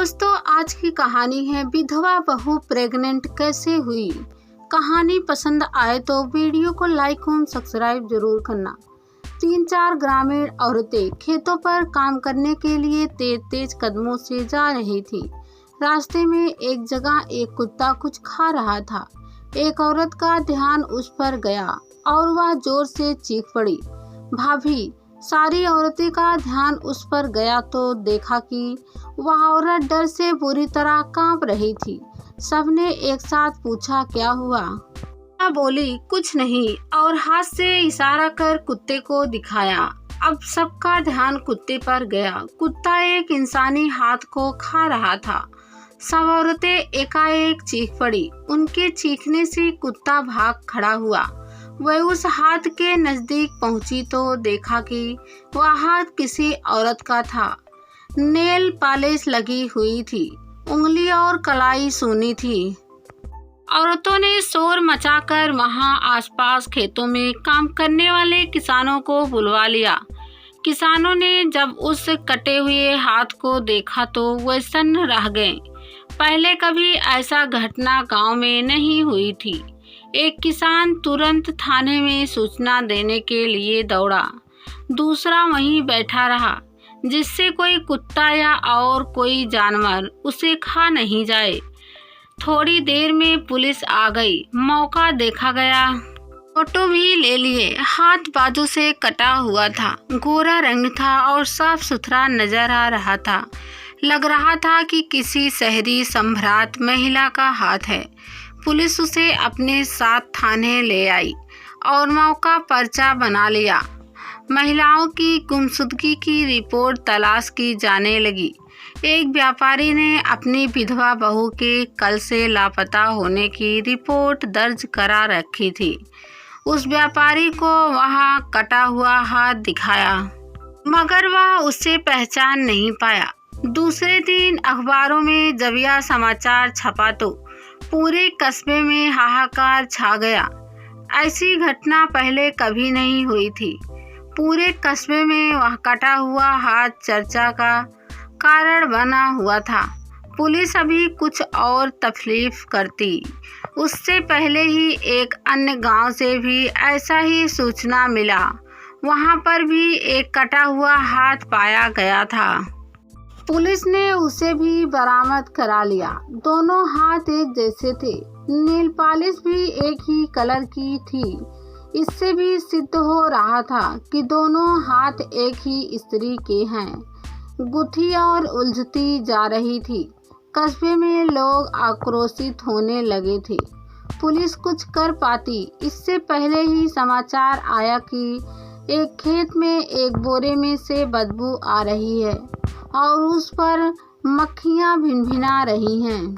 दोस्तों, आज की कहानी है विधवा बहू प्रेग्नेंट कैसे हुई। कहानी पसंद आए तो वीडियो को लाइक और सब्सक्राइब जरूर करना। 3-4 ग्रामीण औरतें खेतों पर काम करने के लिए तेज तेज कदमों से जा रही थी। रास्ते में एक जगह एक कुत्ता कुछ खा रहा था। एक औरत का ध्यान उस पर गया और वह जोर से चीख पड़ी, भाभी। सारी औरतें का ध्यान उस पर गया तो देखा कि वह औरत डर से बुरी तरह कांप रही थी। सबने एक साथ पूछा, क्या हुआ? वह बोली, कुछ नहीं, और हाथ से इशारा कर कुत्ते को दिखाया। अब सबका ध्यान कुत्ते पर गया। कुत्ता एक इंसानी हाथ को खा रहा था। सब औरतें एकाएक चीख पड़ी। उनके चीखने से कुत्ता भाग खड़ा हुआ। वह उस हाथ के नजदीक पहुंची तो देखा कि वह हाथ किसी औरत का था। नेल पॉलिश लगी हुई थी, उंगली और कलाई सूनी थी। औरतों ने शोर मचाकर वहां आसपास खेतों में काम करने वाले किसानों को बुलवा लिया। किसानों ने जब उस कटे हुए हाथ को देखा तो वे सन्न रह गए। पहले कभी ऐसा घटना गांव में नहीं हुई थी। एक किसान तुरंत थाने में सूचना देने के लिए दौड़ा। दूसरा वहीं बैठा रहा, जिससे कोई कुत्ता या और कोई जानवर उसे खा नहीं जाए। थोड़ी देर में पुलिस आ गई। मौका देखा गया, फोटो भी ले लिए। हाथ बाजू से कटा हुआ था, गोरा रंग था और साफ सुथरा नजर आ रहा था। लग रहा था कि किसी शहरी सम्भ्रात महिला का हाथ है। पुलिस उसे अपने साथ थाने ले आई और मौका पर्चा बना लिया। महिलाओं की गुमशुदगी की रिपोर्ट तलाश की जाने लगी। एक व्यापारी ने अपनी विधवा बहू के कल से लापता होने की रिपोर्ट दर्ज करा रखी थी। उस व्यापारी को वहां कटा हुआ हाथ दिखाया, मगर वह उसे पहचान नहीं पाया। दूसरे दिन अखबारों में जब यह समाचार छपा तो पूरे कस्बे में हाहाकार छा गया। ऐसी घटना पहले कभी नहीं हुई थी। पूरे कस्बे में वह कटा हुआ हाथ चर्चा का कारण बना हुआ था। पुलिस अभी कुछ और तफलीफ करती, उससे पहले ही एक अन्य गांव से भी ऐसा ही सूचना मिला। वहां पर भी एक कटा हुआ हाथ पाया गया था। पुलिस ने उसे भी बरामद करा लिया। दोनों हाथ एक जैसे थे। नेल पॉलिश भी एक ही कलर की थी। इससे भी सिद्ध हो रहा था कि दोनों हाथ एक ही स्त्री के हैं। गुत्थी और उलझती जा रही थी। कस्बे में लोग आक्रोशित होने लगे थे। पुलिस कुछ कर पाती इससे पहले ही समाचार आया कि एक खेत में एक बोरे में से बदबू आ रही है और उस पर मक्खियां भिनभिना रही हैं।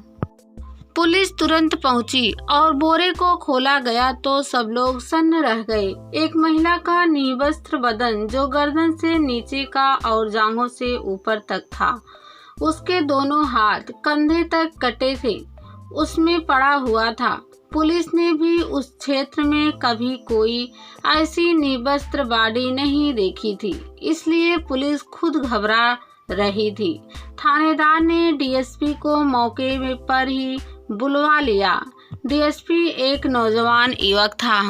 पुलिस तुरंत पहुंची और बोरे को खोला गया तो सब लोग सन्न रह गए। एक महिला का निर्वस्त्र बदन, जो गर्दन से नीचे का और जांघों से ऊपर तक था, उसके दोनों हाथ कंधे तक कटे थे, उसमें पड़ा हुआ था। पुलिस ने भी उस क्षेत्र में कभी कोई ऐसी निर्वस्त्र बॉडी नहीं देखी थी, इसलिए पुलिस खुद घबरा रही थी। थानेदार ने डीएसपी को मौके पर ही बुलवा लिया। डीएसपी एक नौजवान युवक था।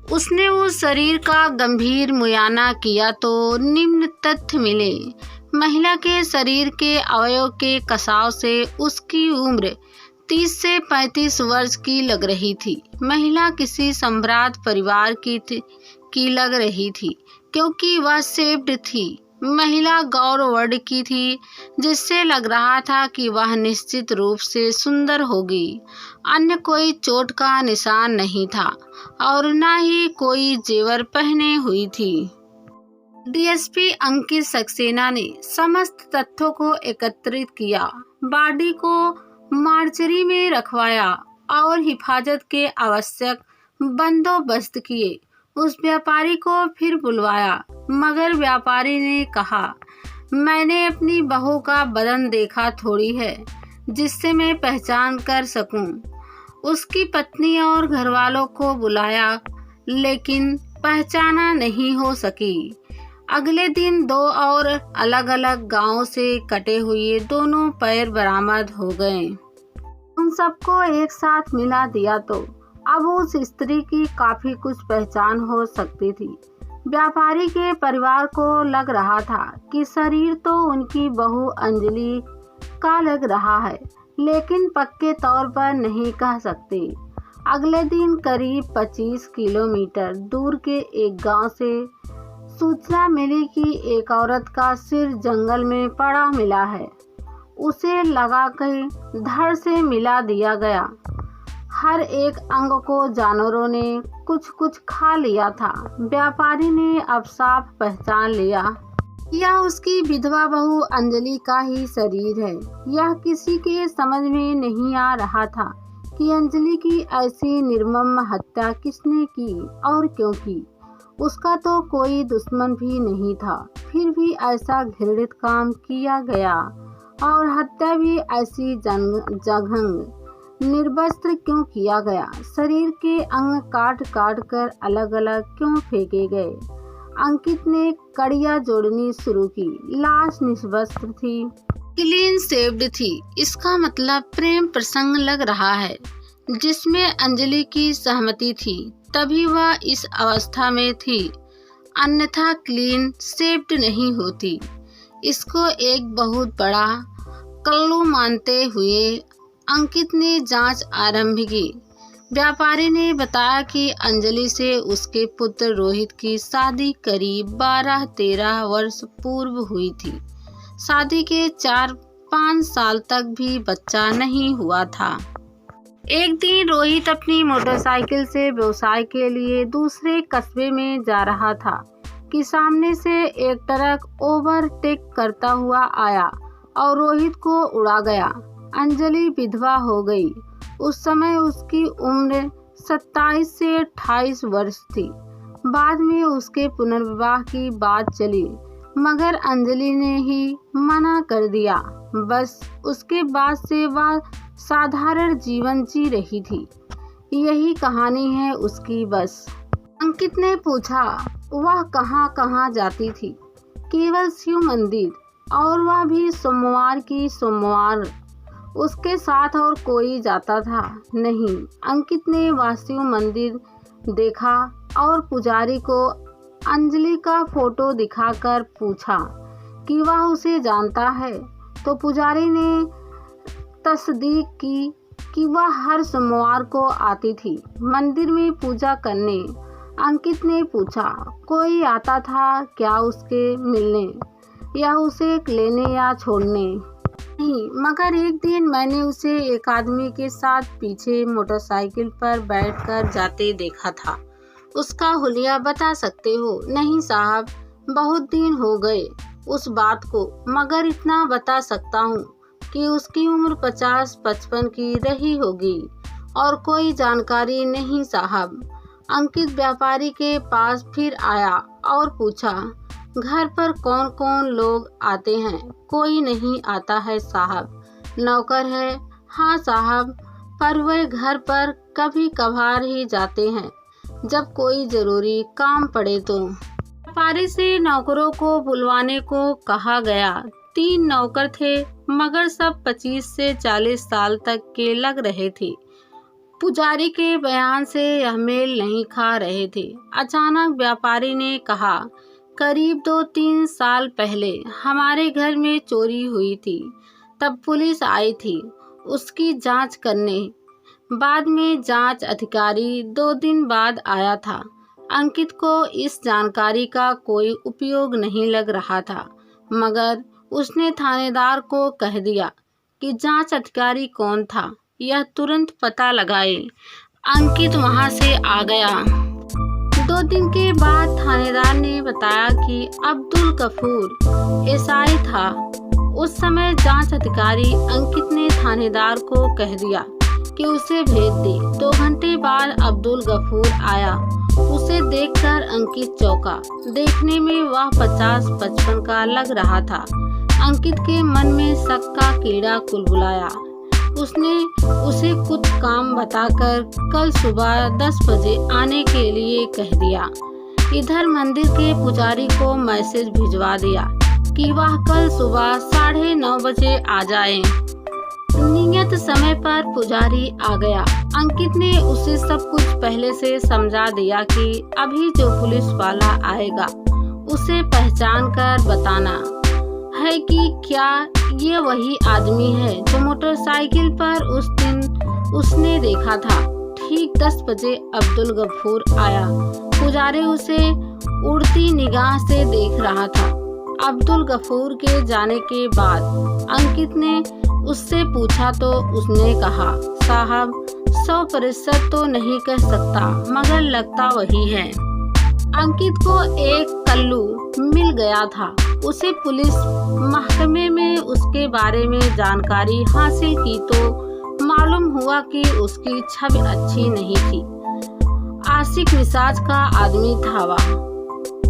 उसने उस शरीर का गंभीर मुआयना किया तो निम्न तथ्य मिले। महिला के शरीर के अवयव के कसाव से उसकी उम्र 30 से 35 वर्ष की लग रही थी। महिला किसी सम्भ्रात परिवार की लग रही थी, क्योंकि वह शेप्ड थी। महिला गौर वर्ण की थी, जिससे लग रहा था कि वह निश्चित रूप से सुंदर होगी। अन्य कोई चोट का निशान नहीं था और न ही कोई जेवर पहने हुई थी। डीएसपी अंकित सक्सेना ने समस्त तथ्यों को एकत्रित किया, बॉडी को मार्चरी में रखवाया और हिफाजत के आवश्यक बंदोबस्त किए। उस व्यापारी को फिर बुलवाया, मगर व्यापारी ने कहा, मैंने अपनी बहू का बदन देखा थोड़ी है जिससे मैं पहचान कर सकूं। उसकी पत्नी और घरवालों को बुलाया, लेकिन पहचाना नहीं हो सकी। अगले दिन 2 और अलग अलग गांवों से कटे हुए दोनों पैर बरामद हो गए। उन सबको एक साथ मिला दिया तो अब उस स्त्री की काफी कुछ पहचान हो सकती थी। व्यापारी के परिवार को लग रहा था कि शरीर तो उनकी बहू अंजलि का लग रहा है, लेकिन पक्के तौर पर नहीं कह सकते। अगले दिन करीब 25 किलोमीटर दूर के एक गांव से सूचना मिली कि एक औरत का सिर जंगल में पड़ा मिला है। उसे लगा कि धड़ से मिला दिया गया। हर एक अंग को जानवरों ने कुछ कुछ खा लिया था। व्यापारी ने अब साफ पहचान लिया, यह उसकी विधवा बहू अंजलि का ही शरीर है। यह किसी के समझ में नहीं आ रहा था कि अंजलि की ऐसी निर्मम हत्या किसने की और क्यों की। उसका तो कोई दुश्मन भी नहीं था, फिर भी ऐसा घृणित काम किया गया और हत्या भी ऐसी जघन्य निर्वस्त्र क्यों किया गया। शरीर के अंग काट काट कर अलग अलग क्यों फेंके गए। अंकित ने कड़ियां जोड़नी शुरू की। लाश निवस्त्र थी, क्लीन शेव्ड थी। इसका मतलब प्रेम प्रसंग लग रहा है जिसमें अंजलि की सहमति थी, तभी वह इस अवस्था में थी, अन्यथा क्लीन शेव्ड नहीं होती। इसको एक बहुत बड़ा कल्लू मानते हुए अंकित ने जांच आरंभ की। व्यापारी ने बताया कि अंजलि से उसके पुत्र रोहित की शादी करीब 12-13 वर्ष पूर्व हुई थी। शादी के 4-5 साल तक भी बच्चा नहीं हुआ था। एक दिन रोहित अपनी मोटरसाइकिल से व्यवसाय के लिए दूसरे कस्बे में जा रहा था कि सामने से एक ट्रक ओवरटेक करता हुआ आया और रोहित को उड़ा गया। अंजलि विधवा हो गई। उस समय उसकी उम्र 27 से 28 वर्ष थी। बाद में उसके पुनर्विवाह की बात चली, मगर अंजलि ने ही मना कर दिया। बस उसके बाद से वह साधारण जीवन जी रही थी। यही कहानी है उसकी बस। अंकित ने पूछा, वह कहाँ कहाँ जाती थी? केवल शिव मंदिर, और वह भी सोमवार की सोमवार। उसके साथ और कोई जाता था नहीं। अंकित ने वाशिव मंदिर देखा और पुजारी को अंजलि का फोटो दिखाकर पूछा कि वह उसे जानता है, तो पुजारी ने तस्दीक की कि वह हर सोमवार को आती थी मंदिर में पूजा करने। अंकित ने पूछा, कोई आता था क्या उसके मिलने या उसे लेने या छोड़ने? नहीं, मगर एक दिन मैंने उसे एक आदमी के साथ पीछे मोटरसाइकिल पर बैठकर जाते देखा था। उसका हुलिया बता सकते हो? नहीं साहब, बहुत दिन हो गए उस बात को, मगर इतना बता सकता हूँ कि उसकी उम्र 50-55 की रही होगी, और कोई जानकारी नहीं साहब। अंकित व्यापारी के पास फिर आया और पूछा, घर पर कौन कौन लोग आते हैं? कोई नहीं आता है साहब। नौकर है? हाँ साहब, पर वे घर पर कभी कभार ही जाते हैं, जब कोई जरूरी काम पड़े तो। व्यापारी से नौकरों को बुलवाने को कहा गया। 3 नौकर थे, मगर सब 25 से 40 साल तक के लग रहे थे। पुजारी के बयान से यह मेल नहीं खा रहे थे। अचानक व्यापारी ने कहा, करीब 2-3 साल पहले हमारे घर में चोरी हुई थी, तब पुलिस आई थी उसकी जांच करने। बाद में जांच अधिकारी 2 दिन बाद आया था। अंकित को इस जानकारी का कोई उपयोग नहीं लग रहा था, मगर उसने थानेदार को कह दिया कि जांच अधिकारी कौन था यह तुरंत पता लगाए। अंकित वहां से आ गया। 2 दिन के बाद थानेदार ने बताया कि अब्दुल गफूर एसआई था। उस समय जांच अधिकारी अंकित ने थानेदार को कह दिया कि उसे भेज दे। 2 घंटे बाद अब्दुल गफूर आया। उसे देखकर अंकित चौंका। देखने में वह 50-55 का लग रहा था। अंकित के मन में शक का कीड़ा कुलबुलाया। उसने उसे कुछ काम बताकर कल सुबह 10 बजे आने के लिए कह दिया। इधर मंदिर के पुजारी को मैसेज भिजवा दिया कि वह कल सुबह 9:30 बजे आ जाएं। नियत समय पर पुजारी आ गया। अंकित ने उसे सब कुछ पहले से समझा दिया कि अभी जो पुलिस वाला आएगा उसे पहचान कर बताना है कि क्या ये वही आदमी है जो मोटरसाइकिल पर उस दिन उसने देखा था। ठीक 10 बजे अब्दुल गफूर आया। पुजारी उसे उड़ती निगाह से देख रहा था। अब्दुल गफूर के जाने के बाद अंकित ने उससे पूछा तो उसने कहा, साहब 100% तो नहीं कह सकता मगर लगता वही है। अंकित को एक कल्लू मिल गया था। उसे पुलिस महकमे में उसके बारे में जानकारी हासिल की तो मालूम हुआ कि उसकी छवि अच्छी नहीं थी। आशिक मिजाज का आदमी था वह।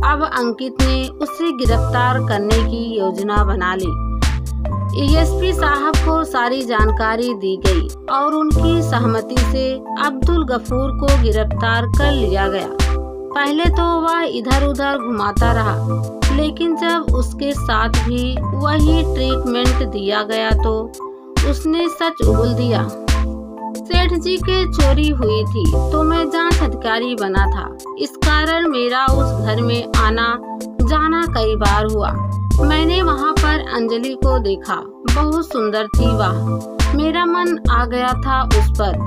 अब अंकित ने उसे गिरफ्तार करने की योजना बना ली। एएसपी साहब को सारी जानकारी दी गई और उनकी सहमति से अब्दुल गफूर को गिरफ्तार कर लिया गया। पहले तो वह इधर उधर घुमाता रहा, लेकिन जब उसके साथ भी वही ट्रीटमेंट दिया गया तो उसने सच उगल दिया। सेठ जी के चोरी हुई थी तो मैं जांच अधिकारी बना था। इस कारण मेरा उस घर में आना जाना कई बार हुआ। मैंने वहाँ पर अंजलि को देखा, बहुत सुंदर थी वह। मेरा मन आ गया था उस पर।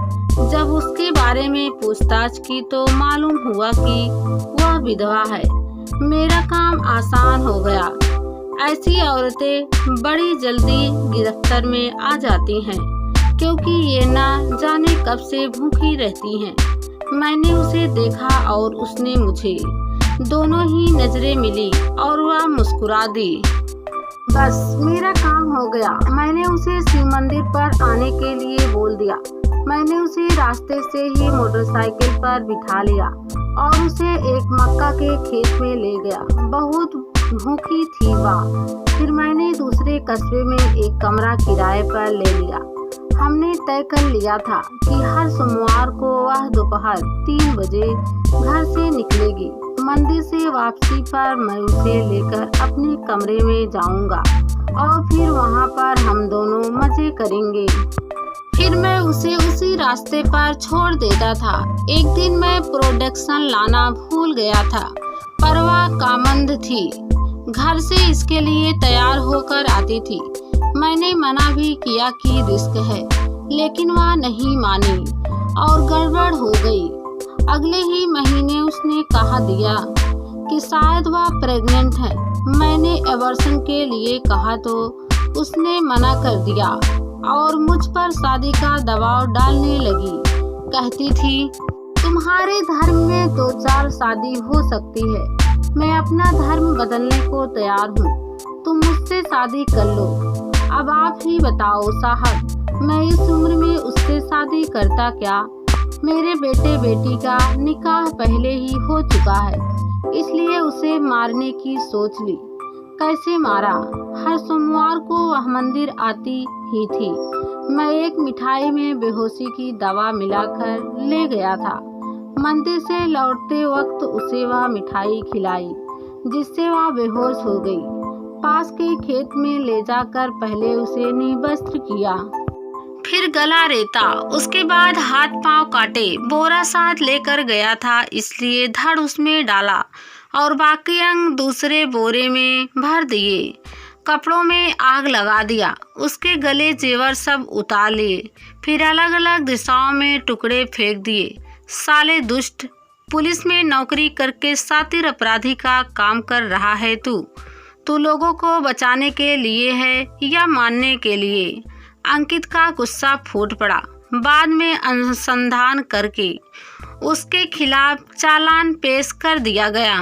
जब उसके बारे में पूछताछ की तो मालूम हुआ कि वह विधवा है। मेरा काम आसान हो गया। ऐसी औरतें बड़ी जल्दी गिरफ्तार में आ जाती हैं, क्योंकि ये ना जाने कब से भूखी रहती हैं। मैंने उसे देखा और उसने मुझे। दोनों ही नजरें मिली और वह मुस्कुरा दी। बस मेरा काम हो गया। मैंने उसे शिव मंदिर पर आने के लिए बोल दिया। मैंने उसे रास्ते से ही मोटरसाइकिल पर बिठा लिया और उसे एक मक्का के खेत में ले गया। बहुत भूखी थी वह। फिर मैंने दूसरे कस्बे में एक कमरा किराए पर ले लिया। हमने तय कर लिया था कि हर सोमवार को वह दोपहर 3 बजे घर से निकलेगी। मंदिर से वापसी पर मैं उसे लेकर अपने कमरे में जाऊंगा और फिर वहां पर हम दोनों मजे करेंगे। फिर मैं उसे उसी रास्ते पर छोड़ देता था। एक दिन मैं प्रोडक्शन लाना भूल गया था, पर वह कामंद थी। घर से इसके लिए तैयार होकर आती थी। मैंने मना भी किया कि रिस्क है, लेकिन वह नहीं मानी और गड़बड़ हो गई। अगले ही महीने उसने कहा दिया कि शायद वह प्रेग्नेंट है। मैंने एबॉर्शन के लिए कहा तो उसने मना कर दिया और मुझ पर शादी का दबाव डालने लगी। कहती थी, तुम्हारे धर्म में 2-4 शादी हो सकती है। मैं अपना धर्म बदलने को तैयार हूँ। तुम मुझसे शादी कर लो। अब आप ही बताओ साहब, मैं इस उम्र में उससे शादी करता क्या? मेरे बेटे बेटी का निकाह पहले ही हो चुका है, इसलिए उसे मारने की सोच ली। कैसे मारा? हर सोमवार को वह मंदिर आती ही थी। मैं एक मिठाई में बेहोशी की दवा मिलाकर ले गया था। मंदिर से लौटते वक्त उसे वह मिठाई खिलाई, जिससे वह बेहोश हो गई। पास के खेत में ले जाकर पहले उसे निवस्त्र किया, फिर गला रेता, उसके बाद हाथ पांव काटे। बोरा साथ लेकर गया था, इसलिए धड़ उसमें डाला और बाकी अंग दूसरे बोरे में भर दिए। कपड़ों में आग लगा दिया। उसके गले जेवर सब उतार लिए, फिर अलग अलग दिशाओं में टुकड़े फेंक दिए। साले दुष्ट, पुलिस में नौकरी करके शातिर अपराधी का काम कर रहा है तू लोगों को बचाने के लिए है या मारने के लिए? अंकित का गुस्सा फूट पड़ा। बाद में अनुसंधान करके उसके खिलाफ चालान पेश कर दिया गया।